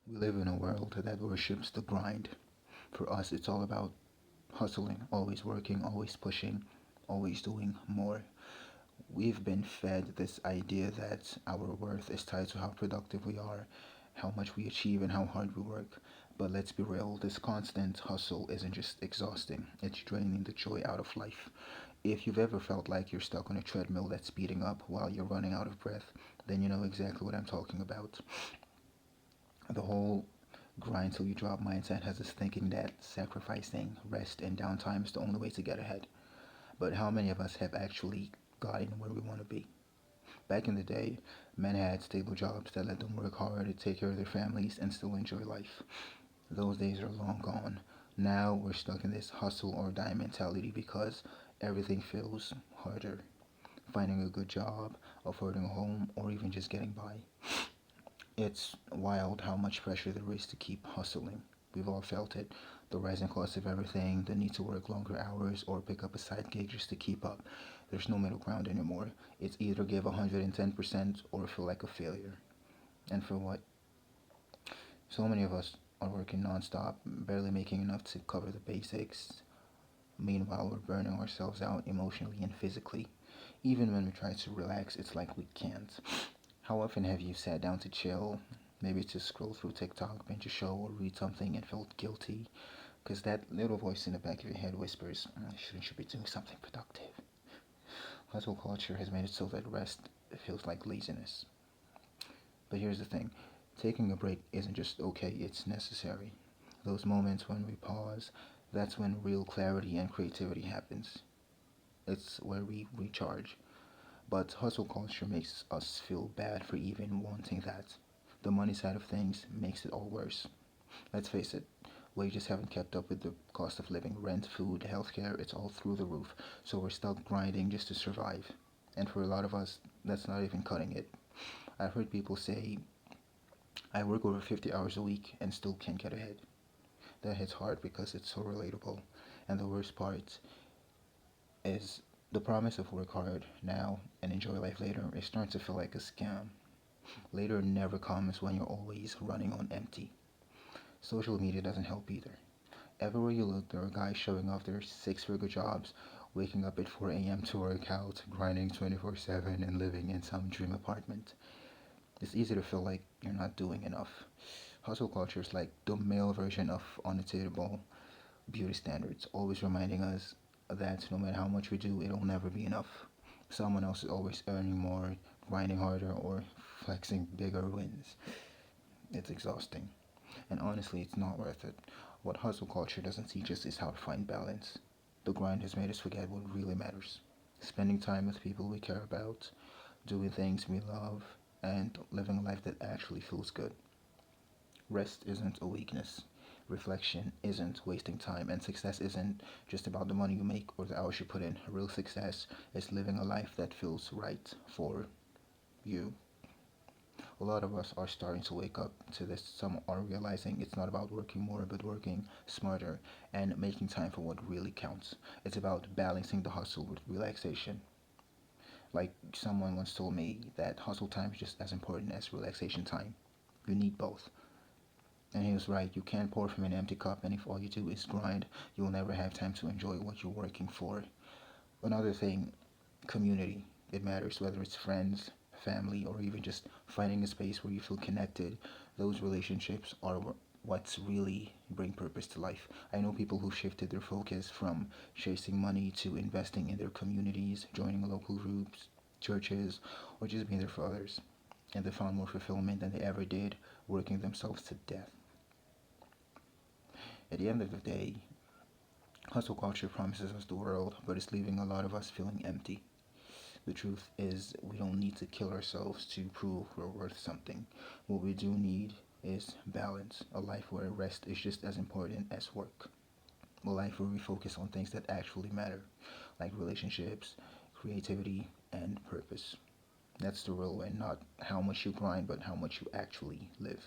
We live in a world that worships the grind. For us, it's all about hustling, always working, always pushing, always doing more. We've been fed this idea that our worth is tied to how productive we are, how much we achieve, and how hard we work. But let's be real, this constant hustle isn't just exhausting, it's draining the joy out of life. If you've ever felt like you're stuck on a treadmill that's speeding up while you're running out of breath, then you know exactly what I'm talking about. The whole grind till you drop mindset has us thinking that sacrificing rest and downtime is the only way to get ahead. But how many of us have actually gotten where we want to be? Back in the day, men had stable jobs that let them work hard to take care of their families and still enjoy life. Those days are long gone. Now we're stuck in this hustle or die mentality because everything feels harder. Finding a good job, affording a home, or even just getting by. It's wild how much pressure there is to keep hustling. We've all felt it. The rising cost of everything, the need to work longer hours or pick up a side gig just to keep up. There's no middle ground anymore. It's either give 110% or feel like a failure. And for what? So many of us are working nonstop, barely making enough to cover the basics. Meanwhile, we're burning ourselves out emotionally and physically. Even when we try to relax, it's like we can't. How often have you sat down to chill, maybe to scroll through TikTok, binge a show, or read something and felt guilty? Because that little voice in the back of your head whispers, shouldn't you be doing something productive? Hustle culture has made it so that rest feels like laziness. But here's the thing, taking a break isn't just okay, it's necessary. Those moments when we pause, that's when real clarity and creativity happens. It's where we recharge. But hustle culture makes us feel bad for even wanting that. The money side of things makes it all worse. Let's face it, wages haven't kept up with the cost of living. Rent, food, healthcare, it's all through the roof. So we're stuck grinding just to survive. And for a lot of us, that's not even cutting it. I've heard people say, I work over 50 hours a week and still can't get ahead. That hits hard because it's so relatable. And the worst part is the promise of work hard now and enjoy life later is starting to feel like a scam. Later never comes when you're always running on empty. Social media doesn't help either. Everywhere you look, there are guys showing off their six-figure jobs, waking up at 4 a.m. to work out, grinding 24/7, and living in some dream apartment. It's easy to feel like you're not doing enough. Hustle culture is like the male version of unattainable beauty standards, always reminding us that no matter how much we do, it'll never be enough. Someone else is always earning more, grinding harder, or flexing bigger wins. It's exhausting. And honestly, it's not worth it. What hustle culture doesn't teach us is how to find balance. The grind has made us forget what really matters. Spending time with people we care about, doing things we love, and living a life that actually feels good. Rest isn't a weakness. Reflection isn't wasting time, and success isn't just about the money you make or the hours you put in. Real success is living a life that feels right for you. A lot of us are starting to wake up to this. Some are realizing it's not about working more, but working smarter and making time for what really counts. It's about balancing the hustle with relaxation. Like someone once told me that hustle time is just as important as relaxation time. You need both. And he was right, you can't pour from an empty cup, and if all you do is grind, you'll never have time to enjoy what you're working for. Another thing, community. It matters whether it's friends, family, or even just finding a space where you feel connected. Those relationships are what's really bring purpose to life. I know people who shifted their focus from chasing money to investing in their communities, joining local groups, churches, or just being there for others. And they found more fulfillment than they ever did working themselves to death. At the end of the day, hustle culture promises us the world, but it's leaving a lot of us feeling empty. The truth is, we don't need to kill ourselves to prove we're worth something. What we do need is balance, a life where rest is just as important as work, a life where we focus on things that actually matter, like relationships, creativity, and purpose. That's the real win, not how much you grind, but how much you actually live.